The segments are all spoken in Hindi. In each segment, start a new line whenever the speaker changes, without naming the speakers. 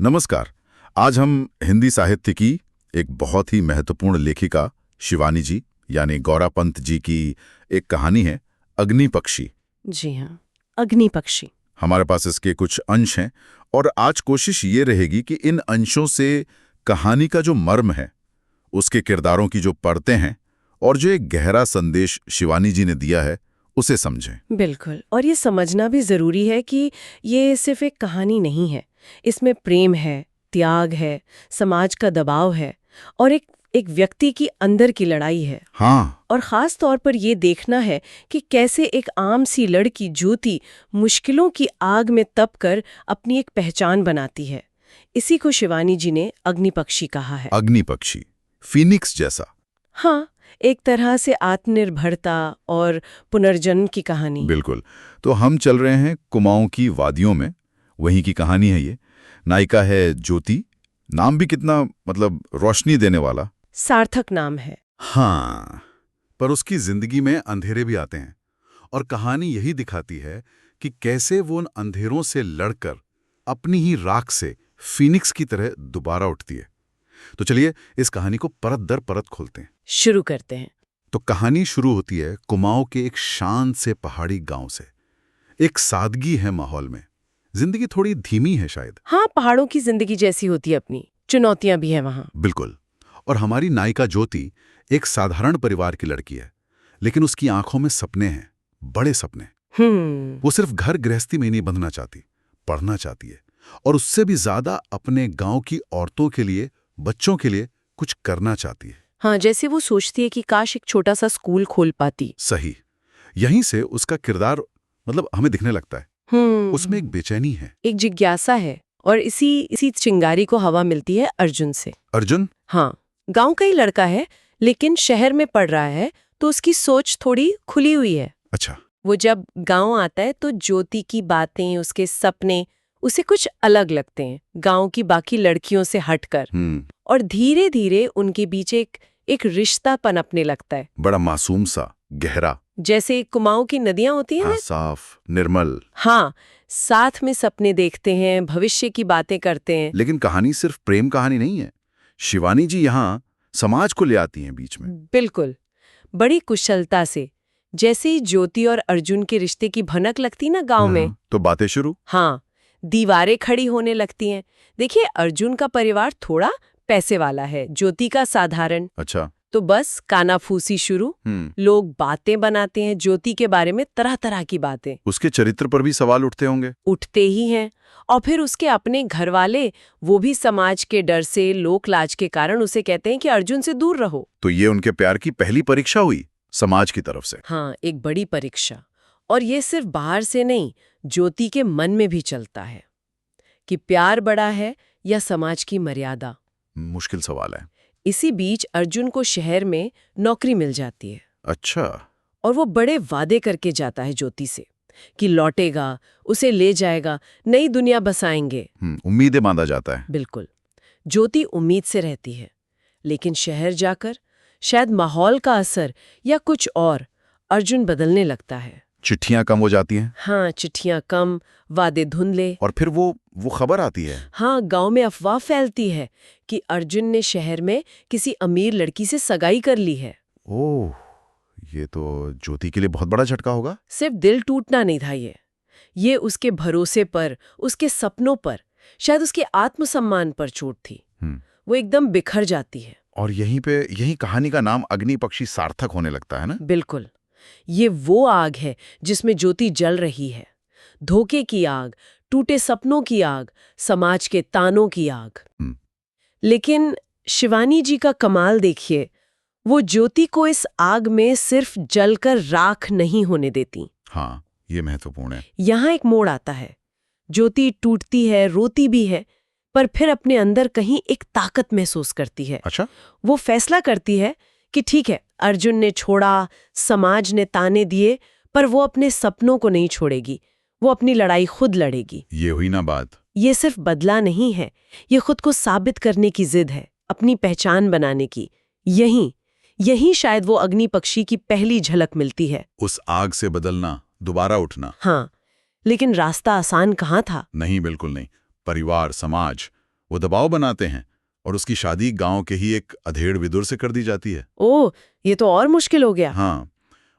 नमस्कार। आज हम हिंदी साहित्य की एक बहुत ही महत्वपूर्ण लेखिका शिवानी जी यानी गौरा पंत जी की एक कहानी है, अग्नि पक्षी।
जी हाँ, अग्नि पक्षी।
हमारे पास इसके कुछ अंश हैं और आज कोशिश ये रहेगी कि इन अंशों से कहानी का जो मर्म है, उसके किरदारों की जो परतें हैं और जो एक गहरा संदेश शिवानी जी ने दिया है, उसे समझें।
बिल्कुल, और ये समझना भी जरूरी है कि ये सिर्फ एक कहानी नहीं है। इसमें प्रेम है, त्याग है, समाज का दबाव है और एक व्यक्ति की अंदर की लड़ाई है।
हाँ,
और खास तौर पर ये देखना है कि कैसे एक आम सी लड़की ज्योति मुश्किलों की आग में तप कर अपनी एक पहचान बनाती है। इसी को शिवानी जी ने अग्नि पक्षी कहा है।
अग्नि पक्षी, फीनिक्स जैसा।
हाँ, एक तरह से आत्मनिर्भरता और पुनर्जन्म की कहानी।
बिल्कुल। तो हम चल रहे हैं कुमाऊं की वादियों में, वहीं की कहानी है ये। नायिका है ज्योति, नाम भी कितना रोशनी देने वाला।
सार्थक नाम है।
हाँ, पर उसकी जिंदगी में अंधेरे भी आते हैं और कहानी यही दिखाती है कि कैसे वो उन अंधेरों से लड़कर अपनी ही राख से फीनिक्स की तरह दोबारा उठती है। तो चलिए इस कहानी को परत दर परत खोलते हैं।
शुरू करते हैं।
तो कहानी शुरू होती है कुमाऊं के एक शांत से पहाड़ी गांव से। एक सादगी है माहौल में, जिंदगी थोड़ी धीमी है शायद।
हाँ, पहाड़ों की जिंदगी जैसी होती है अपनी, चुनौतियां भी है वहाँ।
बिल्कुल। और हमारी नायिका ज्योति एक साधारण परिवार की लड़की है, लेकिन उसकी आंखों में सपने हैं, बड़े सपने। वो सिर्फ घर गृहस्थी में नहीं बंधना चाहती, पढ़ना चाहती है और उससे भी ज्यादा अपने गांव की औरतों के लिए, बच्चों के लिए कुछ करना चाहती है।
हाँ, जैसे वो सोचती है कि काश एक छोटा सा स्कूल खोल पाती।
सही। यहीं से उसका किरदार हमें दिखने लगता है। उसमें एक बेचैनी है,
एक जिज्ञासा है और इसी चिंगारी को हवा मिलती है अर्जुन से।
अर्जुन?
हाँ, गांव का ही लड़का है लेकिन शहर में पढ़ रहा है, तो उसकी सोच थोड़ी खुली हुई है।
अच्छा।
वो जब गांव आता है तो ज्योति की बातें, उसके सपने उसे कुछ अलग लगते हैं, गांव की बाकी लड़कियों से हटकर। और धीरे धीरे उनके बीच एक रिश्ता पनपने लगता है।
बड़ा मासूम सा, गहरा।
जैसे कुमाऊं की नदियां होती हैं
हाँ,
ना?
साफ, निर्मल।
हाँ, साथ में सपने देखते हैं, भविष्य की बातें करते हैं।
लेकिन कहानी सिर्फ प्रेम कहानी नहीं है। शिवानी जी यहाँ समाज को ले आती हैं बीच में।
बिल्कुल, बड़ी कुशलता से। जैसे ही ज्योति और अर्जुन के रिश्ते की भनक लगती ना गांव में,
तो बातें शुरू।
हाँ, दीवारें खड़ी होने लगती हैं। देखिए, अर्जुन का परिवार थोड़ा पैसे वाला है, ज्योति का साधारण।
अच्छा।
तो बस कानाफूसी शुरू। लोग बातें बनाते हैं ज्योति के बारे में, तरह तरह की बातें।
उसके चरित्र पर भी सवाल उठते होंगे।
उठते ही हैं। और फिर उसके अपने घर वाले, वो भी समाज के डर से, लोक लाज के कारण उसे कहते हैं कि अर्जुन से दूर रहो।
तो ये उनके प्यार की पहली परीक्षा हुई समाज की तरफ से।
हाँ, एक बड़ी परीक्षा। और ये सिर्फ बाहर से नहीं, ज्योति के मन में भी चलता है कि प्यार बड़ा है या समाज की मर्यादा।
मुश्किल सवाल है।
इसी बीच अर्जुन को शहर में नौकरी मिल जाती है।
अच्छा।
और वो बड़े वादे करके जाता है ज्योति से कि लौटेगा, उसे ले जाएगा, नई दुनिया बसाएंगे।
उम्मीदें बांधा जाता है।
बिल्कुल। ज्योति उम्मीद से रहती है, लेकिन शहर जाकर शायद माहौल का असर या कुछ और, अर्जुन बदलने लगता है।
चिट्ठियां कम हो जाती हैं।
हाँ, चिट्ठियां कम, वादे धुंधले।
और फिर वो खबर आती है।
हाँ, गांव में अफवाह फैलती है कि अर्जुन ने शहर में किसी अमीर लड़की से सगाई कर ली है।
ओह, ये तो ज्योति के लिए बहुत बड़ा झटका होगा।
सिर्फ दिल टूटना नहीं था ये उसके भरोसे पर, उसके सपनों पर, शायद उसके आत्मसम्मान पर चोट थी। वो एकदम बिखर जाती है।
और यहीं कहानी का नाम अग्नि पक्षी सार्थक होने लगता है ना।
बिल्कुल, ये वो आग है जिसमें ज्योति जल रही है। धोखे की आग, टूटे सपनों की आग, समाज के तानों की आग। लेकिन शिवानी जी का कमाल देखिए, वो ज्योति को इस आग में सिर्फ जलकर राख नहीं होने देती।
हाँ, ये महत्वपूर्ण है।
यहाँ एक मोड़ आता है। ज्योति टूटती है, रोती भी है, पर फिर अपने अंदर कहीं एक ताकत महसूस करती है।
अच्छा।
वो फैसला करती है कि ठीक है, अर्जुन ने छोड़ा, समाज ने ताने दिए, पर वो अपने सपनों को नहीं छोड़ेगी। वो अपनी लड़ाई खुद लड़ेगी।
ये हुई ना बात।
ये सिर्फ बदला नहीं है, ये खुद को साबित करने की जिद है, अपनी पहचान बनाने की। यही शायद वो अग्नि पक्षी की पहली झलक मिलती है।
उस आग से बदलना, दोबारा उठना।
हाँ, लेकिन रास्ता आसान कहाँ था?
नहीं, बिल्कुल नहीं। परिवार, समाज, वो दबाव बनाते हैं और उसकी शादी गांव के ही एक अधेड़ विदुर से कर दी जाती है।
ओह, ये तो और मुश्किल हो गया।
हाँ,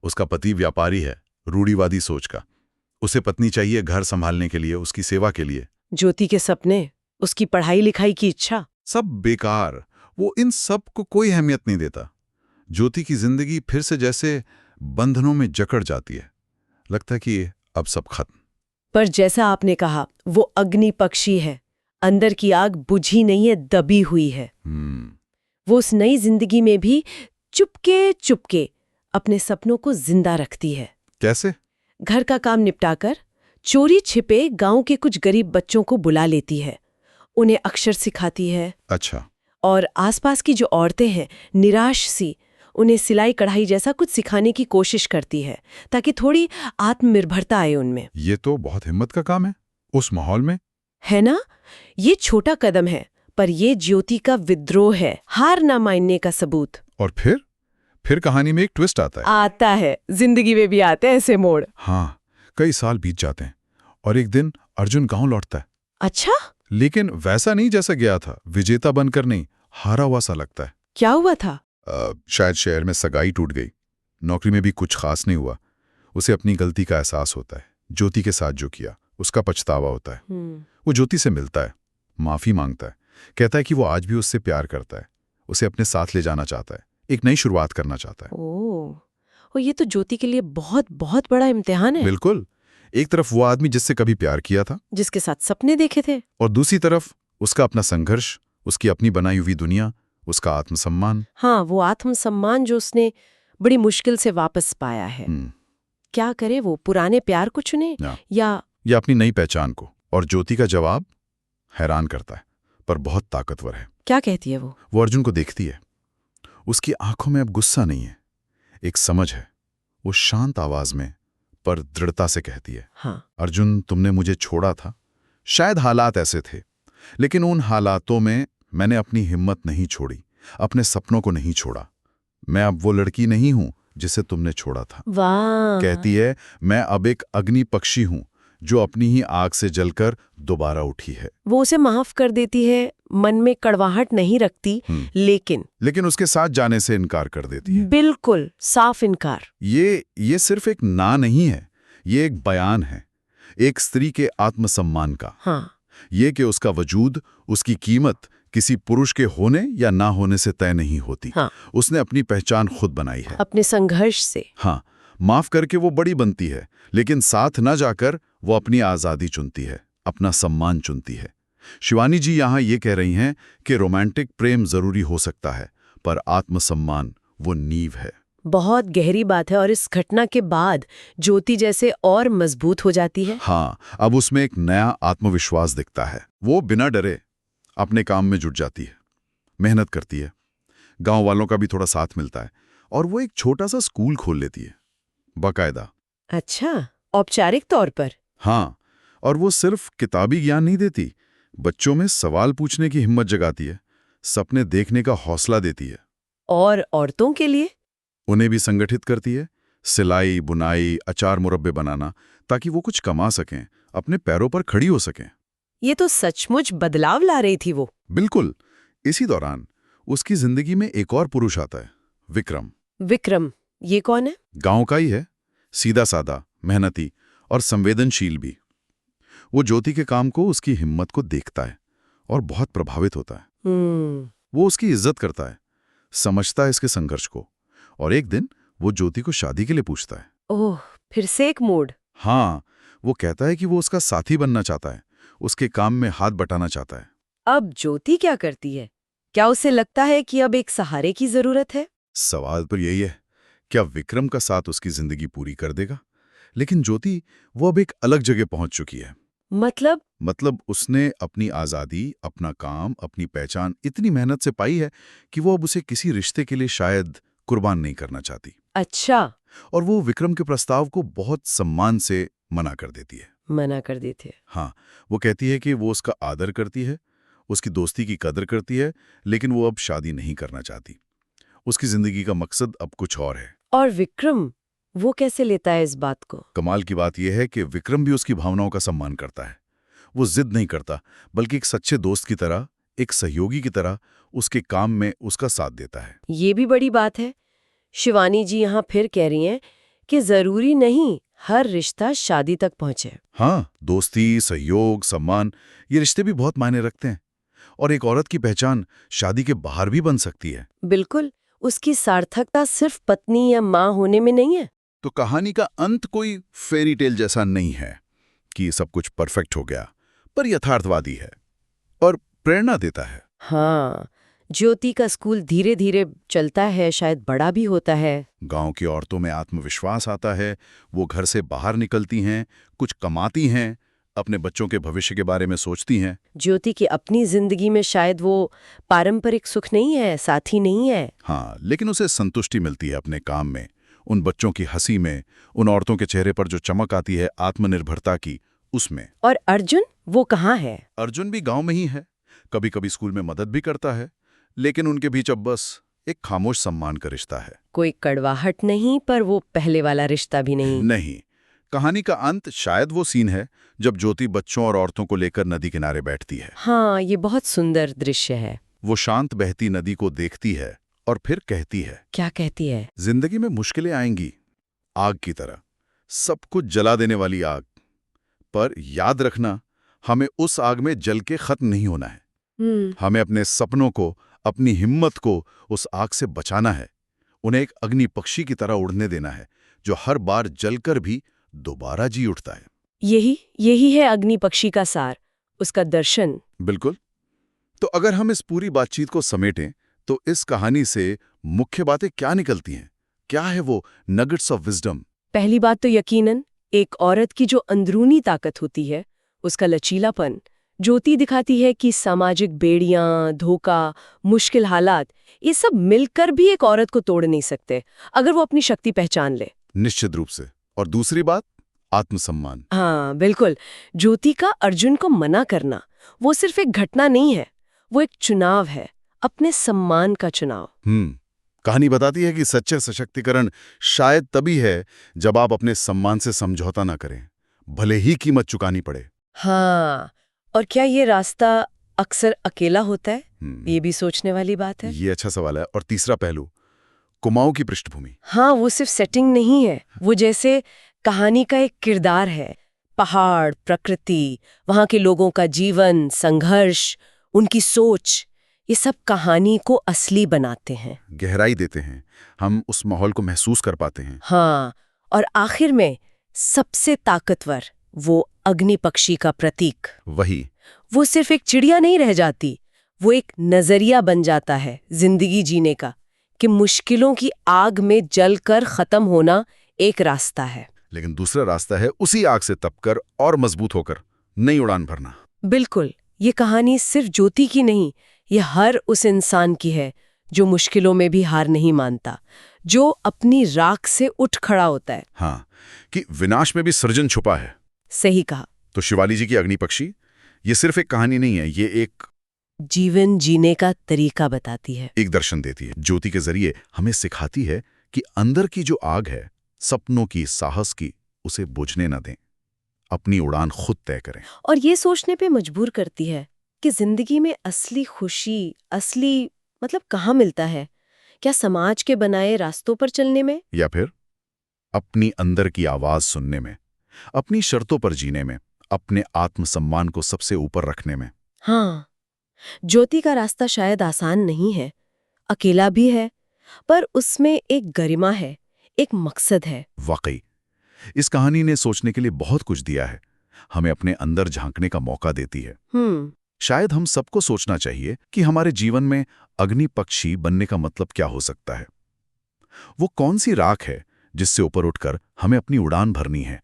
उसका पति व्यापारी है, रूढ़िवादी सोच का। उसे पत्नी चाहिए घर संभालने के लिए, उसकी सेवा के लिए।
ज्योति के सपने, उसकी पढ़ाई लिखाई की इच्छा,
सब बेकार। वो इन सब को कोई अहमियत नहीं देता। ज्योति की जिंदगी फिर से जैसे बंधनों में जकड़ जाती है। लगता है कि अब सब खत्म।
पर जैसा आपने कहा, वो अग्नि पक्षी है, अंदर की आग बुझी नहीं है, दबी हुई है। वो उस नई जिंदगी में भी चुपके चुपके अपने सपनों को जिंदा रखती है।
कैसे?
घर का काम निपटाकर चोरी छिपे गांव के कुछ गरीब बच्चों को बुला लेती है, उन्हें अक्षर सिखाती है।
अच्छा।
और आसपास की जो औरतें हैं, निराश सी, उन्हें सिलाई कढ़ाई जैसा कुछ सिखाने की कोशिश करती है, ताकि थोड़ी आत्मनिर्भरता आए उनमें।
ये तो बहुत हिम्मत का काम है उस माहौल में।
है ना? ये छोटा कदम है, पर ये ज्योति का विद्रोह है, हार ना मानने का सबूत।
और फिर कहानी में एक ट्विस्ट
आता है। जिंदगी में भी आते हैं ऐसे मोड़।
हाँ, कई साल बीत जाते हैं और एक दिन अर्जुन गांव लौटता है।
अच्छा?
लेकिन वैसा नहीं जैसा गया था, विजेता बनकर नहीं, हारा हुआ सा लगता है।
क्या हुआ था?
शायद शहर में सगाई टूट गई, नौकरी में भी कुछ खास नहीं हुआ। उसे अपनी गलती का एहसास होता है, ज्योति के साथ जो किया उसका पछतावा होता है। वो ज्योति से मिलता है, माफी मांगता है, कहता है कि वो आज भी उससे प्यार करता है, उसे अपने साथ ले जाना चाहता है, एक नई शुरुआत करना चाहता है।
ओह, ये तो ज्योति के लिए बहुत बहुत बड़ा इम्तिहान है।
बिल्कुल। एक तरफ वो आदमी जिससे कभी प्यार किया था,
जिसके साथ सपने देखे थे,
और दूसरी तरफ उसका अपना संघर्ष, उसकी अपनी बनाई हुई दुनिया, उसका आत्मसम्मान।
हाँ, वो आत्मसम्मान जो उसने बड़ी मुश्किल से वापस पाया है। क्या करे वो, पुराने प्यार को चुने या
अपनी नई पहचान को? और ज्योति का जवाब हैरान करता है, पर बहुत ताकतवर है।
क्या कहती है वो?
वो अर्जुन को देखती है, उसकी आंखों में अब गुस्सा नहीं है, एक समझ है। वो शांत आवाज में पर दृढ़ता से कहती है,
हाँ,
अर्जुन, तुमने मुझे छोड़ा था, शायद हालात ऐसे थे, लेकिन उन हालातों में मैंने अपनी हिम्मत नहीं छोड़ी, अपने सपनों को नहीं छोड़ा। मैं अब वो लड़की नहीं हूं जिसे तुमने छोड़ा था।
वाह।
कहती है, मैं अब एक अग्नि पक्षी हूं जो अपनी ही आग से जलकर दोबारा उठी है।
वो उसे माफ कर देती है, मन में कड़वाहट नहीं रखती, लेकिन
उसके साथ जाने से इनकार कर देती है।
बिल्कुल साफ इनकार।
ये सिर्फ एक ना नहीं है, ये एक बयान है, एक स्त्री के आत्मसम्मान का।
हाँ।
ये कि उसका वजूद, उसकी कीमत किसी पुरुष के होने या ना होने से तय नहीं होती।
हाँ।
उसने अपनी पहचान खुद बनाई है,
अपने संघर्ष से।
हाँ, माफ करके वो बड़ी बनती है, लेकिन साथ न जाकर वो अपनी आजादी चुनती है, अपना सम्मान चुनती है। शिवानी जी यहाँ ये कह रही हैं कि रोमांटिक प्रेम जरूरी हो सकता है, पर आत्मसम्मान वो नींव है।
बहुत गहरी बात है, और इस घटना के बाद ज्योति जैसे और मजबूत हो जाती है।
हाँ, अब उसमें एक नया आत्मविश्वास दिखता है। वो बिना डरे अपने काम में जुट जाती है, मेहनत करती है, गांव वालों का भी थोड़ा साथ मिलता है, और वो एक छोटा सा स्कूल खोल लेती है, बाकायदा।
अच्छा, औपचारिक तौर पर?
हाँ, और वो सिर्फ किताबी ज्ञान नहीं देती, बच्चों में सवाल पूछने की हिम्मत जगाती है, सपने देखने का हौसला देती है।
और औरतों के लिए?
उन्हें भी संगठित करती है, सिलाई, बुनाई, अचार मुरब्बे बनाना, ताकि वो कुछ कमा सकें, अपने पैरों पर खड़ी हो सकें।
ये तो सचमुच बदलाव ला रही थी वो।
बिल्कुल। इसी दौरान उसकी जिंदगी में एक और पुरुष आता है, विक्रम।
विक्रम, ये कौन है?
गांव का ही है, सीधा सादा, मेहनती और संवेदनशील भी। वो ज्योति के काम को, उसकी हिम्मत को देखता है और बहुत प्रभावित होता है। वो उसकी इज्जत करता है, समझता है इसके संघर्ष को, और एक दिन वो ज्योति को शादी के लिए पूछता है।
ओह, फिर से एक मूड।
हाँ, वो कहता है कि वो उसका साथी बनना चाहता है, उसके काम में हाथ बटाना चाहता है।
अब ज्योति क्या करती है? क्या उसे लगता है कि अब एक सहारे की जरूरत है?
सवाल तो यही है, क्या विक्रम का साथ उसकी जिंदगी पूरी कर देगा? लेकिन ज्योति वो अब एक अलग जगह पहुंच चुकी है। मतलब उसने अपनी आजादी, अपना काम, अपनी पहचान इतनी मेहनत से पाई है कि वो अब उसे किसी रिश्ते के लिए शायद कुर्बान नहीं करना चाहती।
अच्छा।
और वो विक्रम के प्रस्ताव को बहुत सम्मान से मना कर देती है।
मना कर देती है?
हाँ, वो कहती है कि वो उसका आदर करती है, उसकी दोस्ती की कदर करती है, लेकिन वो अब शादी नहीं करना चाहती। उसकी जिंदगी का मकसद अब कुछ और है।
और विक्रम, वो कैसे लेता है इस बात को?
कमाल की बात यह है कि विक्रम भी उसकी भावनाओं का सम्मान करता है। वो जिद नहीं करता, बल्कि एक सच्चे दोस्त की तरह एक सहयोगी की तरह उसके काम में उसका साथ देता है।
ये भी बड़ी बात है। शिवानी जी यहाँ फिर कह रही हैं कि जरूरी नहीं हर रिश्ता शादी तक पहुंचे।
हाँ, दोस्ती, सहयोग, सम्मान, ये रिश्ते भी बहुत मायने रखते हैं। और एक औरत की पहचान शादी के बाहर भी बन सकती है।
बिल्कुल, उसकी सार्थकता सिर्फ पत्नी या माँ होने में नहीं है।
तो कहानी का अंत कोई फेरी टेल जैसा नहीं है कि सब कुछ परफेक्ट हो गया, पर यथार्थवादी है और प्रेरणा देता है।
हाँ, ज्योति का स्कूल धीरे धीरे चलता है, शायद बड़ा भी होता है।
गांव की औरतों में आत्मविश्वास आता है, वो घर से बाहर निकलती हैं, कुछ कमाती हैं, अपने बच्चों के भविष्य के बारे में सोचती हैं।
ज्योति की अपनी जिंदगी में शायद वो पारंपरिक सुख नहीं है, साथी नहीं है।
हाँ, लेकिन उसे संतुष्टि मिलती है अपने काम में, उन बच्चों की हंसी में, उन औरतों के चेहरे पर जो चमक आती है आत्मनिर्भरता की, उसमें।
और अर्जुन, वो कहाँ है?
अर्जुन भी गांव में ही है, कभी कभी स्कूल में मदद भी करता है, लेकिन उनके बीच अब बस एक खामोश सम्मान का रिश्ता है।
कोई कड़वाहट नहीं, पर वो पहले वाला रिश्ता भी नहीं।
नहीं। कहानी का अंत शायद वो सीन है जब ज्योति बच्चों और औरतों को लेकर नदी किनारे बैठती है।
हाँ, ये बहुत सुंदर दृश्य है।
वो शांत बहती नदी को देखती है और फिर कहती है।
क्या कहती है?
जिंदगी में मुश्किलें आएंगी, आग की तरह, सब कुछ जला देने वाली आग, पर याद रखना, हमें उस आग में जल के खत्म नहीं होना है। हमें अपने सपनों को, अपनी हिम्मत को उस आग से बचाना है, उन्हें एक अग्नि पक्षी की तरह उड़ने देना है, जो हर बार जलकर भी दोबारा जी उठता है।
यही है अग्नि पक्षी का सार, उसका दर्शन।
बिल्कुल। तो अगर हम इस पूरी बातचीत को समेटें, तो इस कहानी से मुख्य बातें क्या निकलती हैं? क्या है वो नगेट्स ऑफ विजडम?
पहली बात तो यकीनन एक औरत की जो अंदरूनी ताकत होती है, उसका लचीलापन। ज्योति दिखाती है कि सामाजिक बेड़ियां, धोखा, मुश्किल हालात, ये सब मिलकर भी एक औरत को तोड़ नहीं सकते, अगर वो अपनी शक्ति पहचान ले।
निश्चित रूप से। और दूसरी बात, आत्मसम्मान।
हाँ बिल्कुल, ज्योति का अर्जुन को मना करना वो सिर्फ एक घटना नहीं है, वो एक चुनाव है, अपने सम्मान का चुनाव।
कहानी बताती है कि सच्चा सशक्तिकरण शायद तभी है जब आप अपने सम्मान से समझौता ना करें, भले ही कीमत चुकानी पड़े।
हाँ, और क्या ये रास्ता अक्सर अकेला होता है? ये भी सोचने वाली बात है।
ये अच्छा सवाल है। और तीसरा पहलू, कुमाऊं की पृष्ठभूमि।
हाँ, वो सिर्फ सेटिंग नहीं है, वो जैसे कहानी का एक किरदार है। पहाड़, प्रकृति, वहाँ के लोगों का जीवन, संघर्ष, उनकी सोच, ये सब कहानी को असली बनाते हैं,
गहराई देते हैं, हम उस माहौल को महसूस कर पाते हैं।
हाँ, और आखिर में सबसे ताकतवर, वो अग्नि पक्षी का प्रतीक।
वही,
वो सिर्फ एक चिड़िया नहीं रह जाती, वो एक नजरिया बन जाता है जिंदगी जीने का, कि मुश्किलों की आग में जलकर खत्म होना एक रास्ता है,
लेकिन दूसरा रास्ता है उसी आग से तपकर और मजबूत होकर नई उड़ान भरना।
बिल्कुल, ये कहानी सिर्फ ज्योति की नहीं, ये हर उस इंसान की है जो मुश्किलों में भी हार नहीं मानता, जो अपनी राख से उठ खड़ा होता है।
हाँ, कि विनाश में भी सृजन छुपा है।
सही कहा।
तो शिवाली जी की अग्नि पक्षी ये सिर्फ एक कहानी नहीं है, ये एक
जीवन जीने का तरीका बताती है,
एक दर्शन देती है। ज्योति के जरिए हमें सिखाती है कि अंदर की जो आग है, सपनों की, साहस की, उसे बुझने न दें, अपनी उड़ान खुद तय करें।
और ये सोचने पे मजबूर करती है कि जिंदगी में असली खुशी, असली मतलब कहाँ मिलता है? क्या समाज के बनाए रास्तों पर चलने में,
या फिर अपनी अंदर की आवाज सुनने में, अपनी शर्तों पर जीने में, अपने आत्मसम्मान को सबसे ऊपर रखने में?
हाँ, ज्योति का रास्ता शायद आसान नहीं है, अकेला भी है, पर उसमें एक गरिमा है, एक मकसद है।
वाकई, इस कहानी ने सोचने के लिए बहुत कुछ दिया है, हमें अपने अंदर झांकने का मौका देती है। शायद हम सबको सोचना चाहिए कि हमारे जीवन में अग्नि पक्षी बनने का मतलब क्या हो सकता है। वो कौन सी राख है जिससे ऊपर उठकर हमें अपनी उड़ान भरनी है,